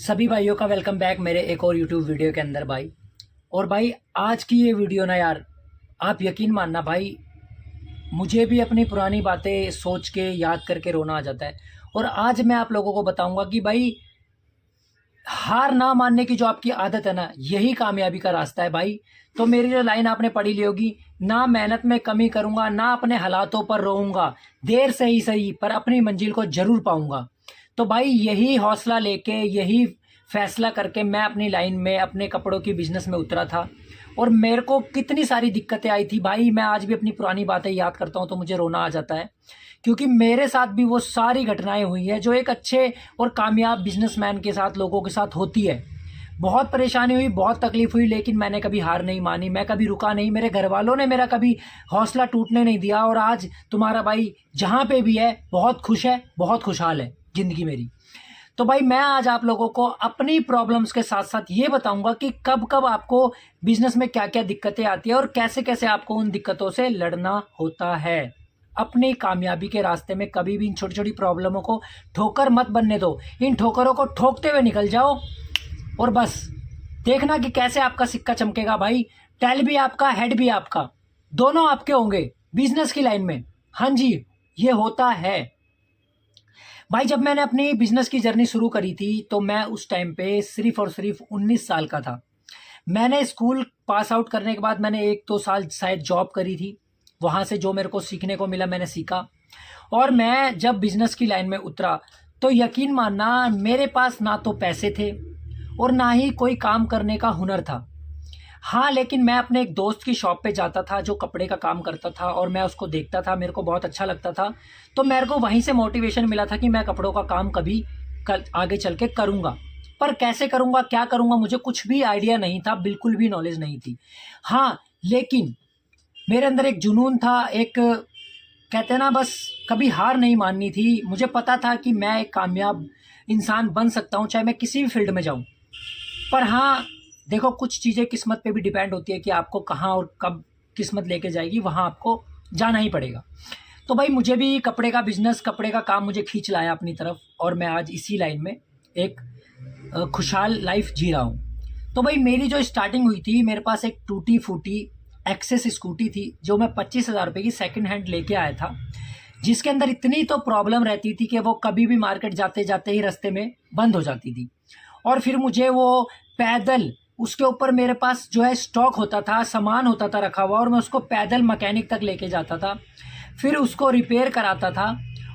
सभी भाइयों का वेलकम बैक मेरे एक और यूट्यूब वीडियो के अंदर भाई। और भाई आज की ये वीडियो ना यार, आप यकीन मानना भाई, मुझे भी अपनी पुरानी बातें सोच के याद करके रोना आ जाता है। और आज मैं आप लोगों को बताऊंगा कि भाई हार ना मानने की जो आपकी आदत है ना, यही कामयाबी का रास्ता है भाई। तो मेरी जो लाइन आपने पढ़ी ली होगी, ना मेहनत में कमी करूंगा, ना अपने हालातों पर रोऊंगा, देर से ही सही पर अपनी मंजिल को जरूर पाऊंगा। तो भाई यही हौसला लेके, यही फैसला करके मैं अपनी लाइन में, अपने कपड़ों की बिजनेस में उतरा था। और मेरे को कितनी सारी दिक्कतें आई थी भाई, मैं आज भी अपनी पुरानी बातें याद करता हूँ तो मुझे रोना आ जाता है। क्योंकि मेरे साथ भी वो सारी घटनाएं हुई हैं जो एक अच्छे और कामयाब बिजनेसमैन के साथ, लोगों के साथ होती है। बहुत परेशानी हुई, बहुत तकलीफ हुई, लेकिन मैंने कभी हार नहीं मानी, मैं कभी रुका नहीं, मेरे घर वालों ने मेरा कभी हौसला टूटने नहीं दिया। और आज तुम्हारा भाई जहाँ पे भी है बहुत खुश है, बहुत खुशहाल है ज़िंदगी मेरी। तो भाई मैं आज आप लोगों को अपनी प्रॉब्लम्स के साथ साथ ये बताऊंगा कि कब कब आपको बिजनेस में क्या क्या दिक्कतें आती है और कैसे कैसे आपको उन दिक्कतों से लड़ना होता है। अपनी कामयाबी के रास्ते में कभी भी इन छोटी छोटी प्रॉब्लमों को ठोकर मत बनने दो, इन ठोकरों को ठोकते हुए निकल जाओ। और बस देखना कि कैसे आपका सिक्का चमकेगा भाई। टेल भी आपका, हेड भी आपका, दोनों आपके होंगे बिजनेस की लाइन में। हाँ जी, ये होता है भाई। जब मैंने अपनी बिजनेस की जर्नी शुरू करी थी तो मैं उस टाइम पे सिर्फ और सिर्फ 19 साल का था। मैंने स्कूल पास आउट करने के बाद मैंने 1-2 साल शायद जॉब करी थी। वहाँ से जो मेरे को सीखने को मिला मैंने सीखा। और मैं जब बिजनेस की लाइन में उतरा तो यकीन मानना, मेरे पास ना तो पैसे थे और ना ही कोई काम करने का हुनर था। हाँ, लेकिन मैं अपने एक दोस्त की शॉप पे जाता था जो कपड़े का काम करता था, और मैं उसको देखता था, मेरे को बहुत अच्छा लगता था। तो मेरे को वहीं से मोटिवेशन मिला था कि मैं कपड़ों का काम कभी आगे चल के करूँगा। पर कैसे करूँगा, क्या करूँगा, मुझे कुछ भी आइडिया नहीं था, बिल्कुल भी नॉलेज नहीं थी। हाँ, लेकिन मेरे अंदर एक जुनून था, एक कहते हैं ना, बस कभी हार नहीं माननी थी। मुझे पता था कि मैं एक कामयाब इंसान बन सकता हूँ चाहे मैं किसी भी फील्ड में जाऊँ। पर हाँ, देखो कुछ चीज़ें किस्मत पे भी डिपेंड होती है कि आपको कहाँ और कब किस्मत लेके जाएगी, वहाँ आपको जाना ही पड़ेगा। तो भाई मुझे भी कपड़े का बिज़नेस, कपड़े का काम मुझे खींच लाया अपनी तरफ, और मैं आज इसी लाइन में एक खुशहाल लाइफ जी रहा हूँ। तो भाई मेरी जो स्टार्टिंग हुई थी, मेरे पास एक टूटी फूटी एक्सेस स्कूटी थी जो मैं 25,000 रुपये की सेकंड हैंड लेके आया था, जिसके अंदर इतनी तो प्रॉब्लम रहती थी कि वो कभी भी मार्केट जाते जाते ही रास्ते में बंद हो जाती थी। और फिर मुझे वो पैदल, उसके ऊपर मेरे पास जो है स्टॉक होता था, सामान होता था रखा हुआ, और मैं उसको पैदल मैकेनिक तक लेके जाता था, फिर उसको रिपेयर कराता था।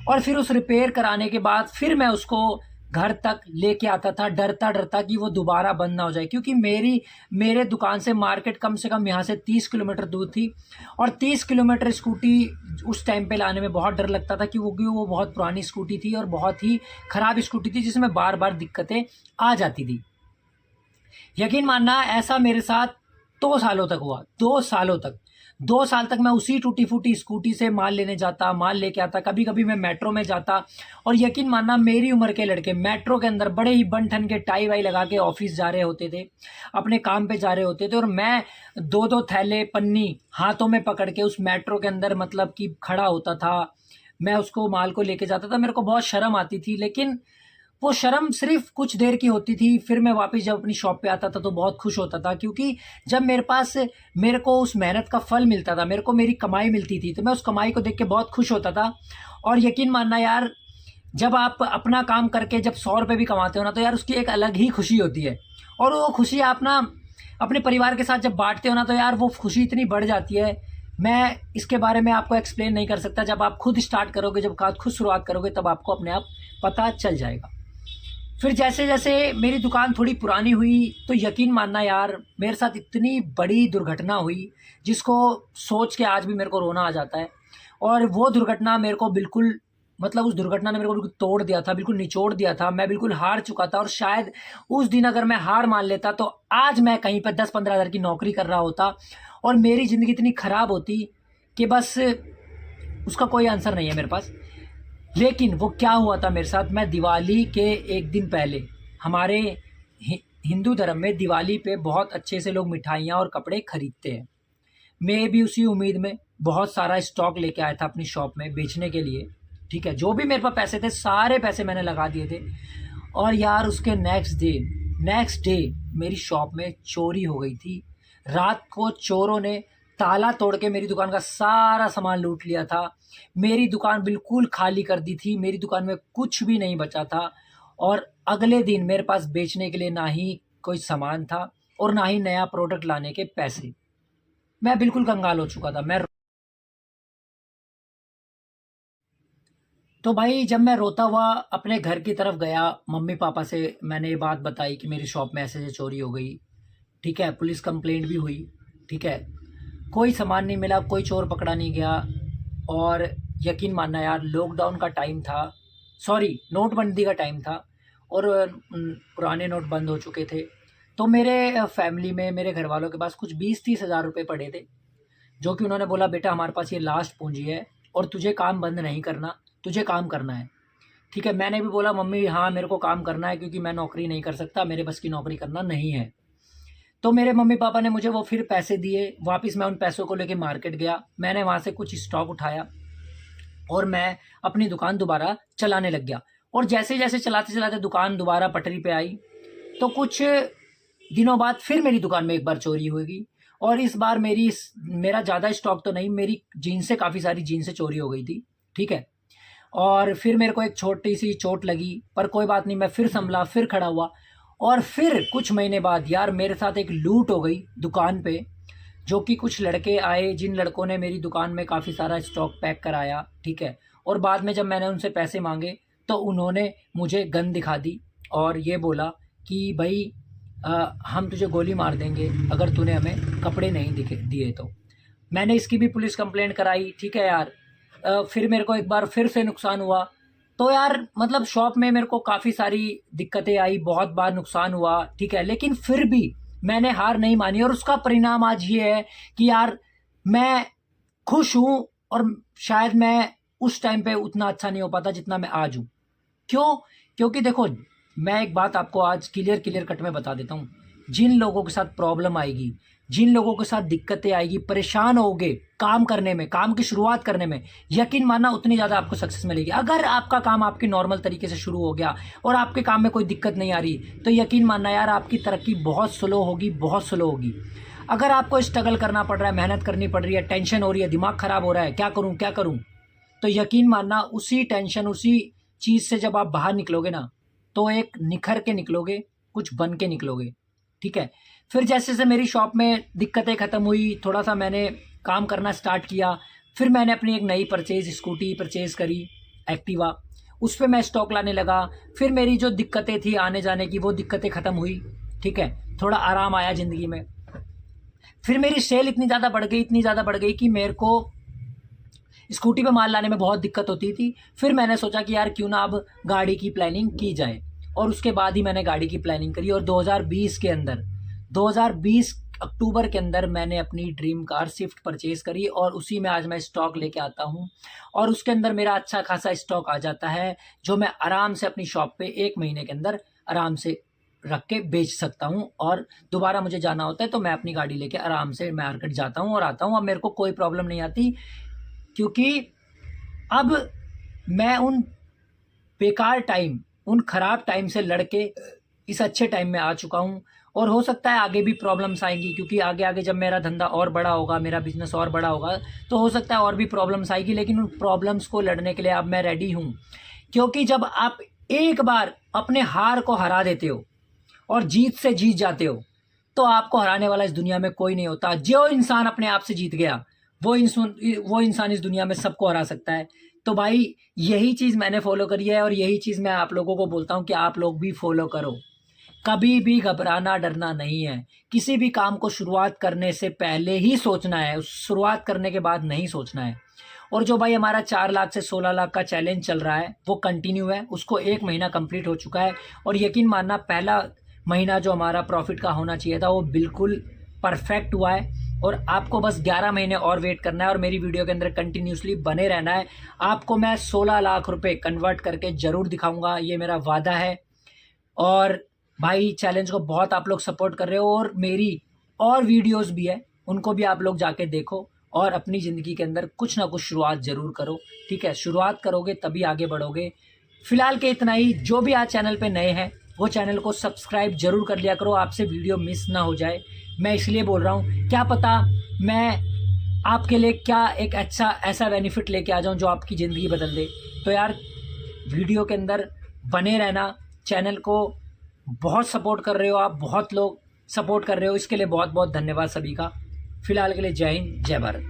और फिर उस रिपेयर कराने के बाद फिर मैं उसको घर तक लेके आता था, डरता डरता कि वो दोबारा बंद ना हो जाए। क्योंकि मेरे दुकान से मार्केट कम से कम यहाँ से 30 किलोमीटर दूर थी, और 30 किलोमीटर स्कूटी उस टाइम पे लाने में बहुत डर लगता था, क्योंकि वो बहुत पुरानी स्कूटी थी और बहुत ही ख़राब स्कूटी थी जिसमें बार बार दिक्कतें आ जाती थी। यकीन मानना, ऐसा मेरे साथ 2 सालों तक हुआ। 2 सालों तक, 2 साल तक मैं उसी टूटी फूटी स्कूटी से माल लेने जाता, माल लेके आता। कभी कभी मैं मेट्रो में जाता, और यकीन मानना मेरी उम्र के लड़के मेट्रो के अंदर बड़े ही बन ठन के टाई वाई लगा के ऑफिस जा रहे होते थे, अपने काम पे जा रहे होते थे, और मैं 2-2 थैले पन्नी हाथों में पकड़ के उस मेट्रो के अंदर मतलब कि खड़ा होता था। मैं उसको माल को लेके जाता था। मेरे को बहुत शर्म आती थी, लेकिन वो शर्म सिर्फ कुछ देर की होती थी। फिर मैं वापस जब अपनी शॉप पे आता था तो बहुत खुश होता था, क्योंकि जब मेरे को उस मेहनत का फल मिलता था, मेरे को मेरी कमाई मिलती थी, तो मैं उस कमाई को देख के बहुत खुश होता था। और यकीन मानना यार, जब आप अपना काम करके जब 100 रुपये भी कमाते हो ना, तो यार उसकी एक अलग ही खुशी होती है। और वो खुशी आप ना अपने परिवार के साथ जब बांटते हो ना, तो यार वो खुशी इतनी बढ़ जाती है, मैं इसके बारे में आपको एक्सप्लेन नहीं कर सकता। जब आप खुद स्टार्ट करोगे, जब खुद शुरुआत करोगे, तब आपको अपने आप पता चल जाएगा। फिर जैसे जैसे मेरी दुकान थोड़ी पुरानी हुई, तो यकीन मानना यार, मेरे साथ इतनी बड़ी दुर्घटना हुई जिसको सोच के आज भी मेरे को रोना आ जाता है। और वो दुर्घटना मेरे को बिल्कुल, मतलब उस दुर्घटना ने मेरे को बिल्कुल तोड़ दिया था, बिल्कुल निचोड़ दिया था। मैं बिल्कुल हार चुका था, और शायद उस दिन अगर मैं हार मान लेता तो आज मैं कहीं पर 10-15 हज़ार की नौकरी कर रहा होता, और मेरी ज़िंदगी इतनी ख़राब होती कि बस उसका कोई आंसर नहीं है मेरे पास। लेकिन वो क्या हुआ था मेरे साथ, मैं दिवाली के एक दिन पहले, हमारे हिंदू धर्म में दिवाली पे बहुत अच्छे से लोग मिठाइयाँ और कपड़े खरीदते हैं। मैं भी उसी उम्मीद में बहुत सारा स्टॉक लेके आया था अपनी शॉप में बेचने के लिए। ठीक है, जो भी मेरे पास पैसे थे सारे पैसे मैंने लगा दिए थे। और यार उसके नेक्स्ट डे मेरी शॉप में चोरी हो गई थी। रात को चोरों ने ताला तोड़ के मेरी दुकान का सारा सामान लूट लिया था। मेरी दुकान बिल्कुल खाली कर दी थी, मेरी दुकान में कुछ भी नहीं बचा था। और अगले दिन मेरे पास बेचने के लिए ना ही कोई सामान था और ना ही नया प्रोडक्ट लाने के पैसे। मैं बिल्कुल कंगाल हो चुका था। तो भाई जब मैं रोता हुआ अपने घर की तरफ गया, मम्मी पापा से मैंने ये बात बताई कि मेरी शॉप में ऐसे ऐसे चोरी हो गई। ठीक है, पुलिस कंप्लेंट भी हुई। ठीक है, कोई सामान नहीं मिला, कोई चोर पकड़ा नहीं गया। और यकीन मानना यार, लॉकडाउन का टाइम था, सॉरी नोटबंदी का टाइम था और पुराने नोट बंद हो चुके थे। तो मेरे फैमिली में मेरे घर वालों के पास कुछ 20-30 हज़ार रुपये पड़े थे, जो कि उन्होंने बोला बेटा हमारे पास ये लास्ट पूंजी है और तुझे काम बंद नहीं करना, तुझे काम करना है। ठीक है, मैंने भी बोला मम्मी हाँ मेरे को काम करना है, क्योंकि मैं नौकरी नहीं कर सकता, मेरे बस की नौकरी करना नहीं है। तो मेरे मम्मी पापा ने मुझे वो फिर पैसे दिए वापस। मैं उन पैसों को लेके मार्केट गया, मैंने वहाँ से कुछ स्टॉक उठाया और मैं अपनी दुकान दोबारा चलाने लग गया। और जैसे जैसे चलाते चलाते दुकान दोबारा पटरी पे आई, तो कुछ दिनों बाद फिर मेरी दुकान में एक बार चोरी होगी। और इस बार मेरा ज़्यादा स्टॉक तो नहीं, मेरी जीन्स से काफ़ी सारी जीन्सें चोरी हो गई थी। ठीक है, और फिर मेरे को एक छोटी सी चोट लगी, पर कोई बात नहीं, मैं फिर संभला, फिर खड़ा हुआ। और फिर कुछ महीने बाद यार मेरे साथ एक लूट हो गई दुकान पे, जो कि कुछ लड़के आए, जिन लड़कों ने मेरी दुकान में काफ़ी सारा स्टॉक पैक कराया। ठीक है, और बाद में जब मैंने उनसे पैसे मांगे तो उन्होंने मुझे गन दिखा दी और ये बोला कि भाई हम तुझे गोली मार देंगे अगर तूने हमें कपड़े नहीं दिए तो। मैंने इसकी भी पुलिस कंप्लेंट कराई। ठीक है यार, फिर मेरे को एक बार फिर से नुकसान हुआ। तो यार मतलब शॉप में मेरे को काफ़ी सारी दिक्कतें आई, बहुत बार नुकसान हुआ। ठीक है, लेकिन फिर भी मैंने हार नहीं मानी और उसका परिणाम आज ये है कि यार मैं खुश हूँ। और शायद मैं उस टाइम पे उतना अच्छा नहीं हो पाता जितना मैं आज हूँ। क्यों? क्योंकि देखो, मैं एक बात आपको आज क्लियर कट में बता देता हूँ। जिन लोगों के साथ प्रॉब्लम आएगी, जिन लोगों के साथ दिक्कतें आएगी, परेशान होगे काम करने में, काम की शुरुआत करने में, यकीन मानना उतनी ज़्यादा आपको सक्सेस मिलेगी। अगर आपका काम आपके नॉर्मल तरीके से शुरू हो गया और आपके काम में कोई दिक्कत नहीं आ रही, तो यकीन मानना यार आपकी तरक्की बहुत स्लो होगी, बहुत स्लो होगी। अगर आपको स्ट्रगल करना पड़ रहा है, मेहनत करनी पड़ रही है, टेंशन हो रही है, दिमाग ख़राब हो रहा है, क्या करूँ क्या करूँ, तो यकीन मानना उसी टेंशन, उसी चीज़ से जब आप बाहर निकलोगे ना, तो एक निखर के निकलोगे, कुछ बन के निकलोगे। ठीक है, फिर जैसे जैसे मेरी शॉप में दिक्कतें ख़त्म हुई, थोड़ा सा मैंने काम करना स्टार्ट किया, फिर मैंने अपनी एक नई स्कूटी परचेज़ करी, एक्टिवा। उस पर मैं स्टॉक लाने लगा। फिर मेरी जो दिक्कतें थी आने जाने की, वो दिक्कतें ख़त्म हुई। ठीक है, थोड़ा आराम आया ज़िंदगी में। फिर मेरी सेल इतनी ज़्यादा बढ़ गई कि मेरे को स्कूटी पे माल लाने में बहुत दिक्कत होती थी। फिर मैंने सोचा कि यार क्यों ना अब गाड़ी की प्लानिंग की जाए, और उसके बाद ही मैंने गाड़ी की प्लानिंग करी। और 2020 अक्टूबर के अंदर मैंने अपनी ड्रीम कार स्विफ्ट परचेज़ करी और उसी में आज मैं स्टॉक लेके आता हूँ। और उसके अंदर मेरा अच्छा खासा स्टॉक आ जाता है, जो मैं आराम से अपनी शॉप पे 1 महीने के अंदर आराम से रख के बेच सकता हूँ। और दोबारा मुझे जाना होता है तो मैं अपनी गाड़ी लेके आराम से मार्केट जाता हूँ और आता हूँ। अब मेरे को कोई प्रॉब्लम नहीं आती, क्योंकि अब मैं उन बेकार टाइम, उन ख़राब टाइम से लड़ के इस अच्छे टाइम में आ चुका हूँ। और हो सकता है आगे भी प्रॉब्लम्स आएंगी, क्योंकि आगे आगे जब मेरा धंधा और बड़ा होगा, मेरा बिज़नेस और बड़ा होगा, तो हो सकता है और भी प्रॉब्लम्स आएगी। लेकिन उन प्रॉब्लम्स को लड़ने के लिए अब मैं रेडी हूँ, क्योंकि जब आप एक बार अपने हार को हरा देते हो और जीत से जीत जाते हो, तो आपको हराने वाला इस दुनिया में कोई नहीं होता। जो इंसान अपने आप से जीत गया, वो इंसान इस दुनिया में सबको हरा सकता है। तो भाई यही चीज़ मैंने फॉलो करी है और यही चीज़ मैं आप लोगों को बोलता हूँ कि आप लोग भी फॉलो करो। कभी भी घबराना डरना नहीं है। किसी भी काम को शुरुआत करने से पहले ही सोचना है, शुरुआत करने के बाद नहीं सोचना है। और जो भाई हमारा 4 लाख से 16 लाख का चैलेंज चल रहा है, वो कंटिन्यू है, उसको 1 महीना कंप्लीट हो चुका है। और यकीन मानना पहला महीना जो हमारा प्रॉफिट का होना चाहिए था, वो बिल्कुल परफेक्ट हुआ है। और आपको बस 11 महीने और वेट करना है और मेरी वीडियो के अंदर कंटिन्यूसली बने रहना है। आपको मैं 16 लाख रुपए कन्वर्ट करके ज़रूर दिखाऊंगा, ये मेरा वादा है। और भाई चैलेंज को बहुत आप लोग सपोर्ट कर रहे हो, और मेरी और वीडियोस भी है, उनको भी आप लोग जाके देखो और अपनी ज़िंदगी के अंदर कुछ ना कुछ शुरुआत ज़रूर करो। ठीक है, शुरुआत करोगे तभी आगे बढ़ोगे। फ़िलहाल के इतना ही। जो भी आज चैनल पे नए हैं वो चैनल को सब्सक्राइब जरूर कर लिया करो, आपसे वीडियो मिस ना हो जाए। मैं इसलिए बोल रहा हूँ, क्या पता मैं आपके लिए क्या एक अच्छा ऐसा बेनिफिट लेके आ जाऊँ जो आपकी ज़िंदगी बदल दे। तो यार वीडियो के अंदर बने रहना। चैनल को बहुत सपोर्ट कर रहे हो आप, बहुत लोग सपोर्ट कर रहे हो, इसके लिए बहुत बहुत धन्यवाद सभी का। फ़िलहाल के लिए जय हिंद, जय भारत।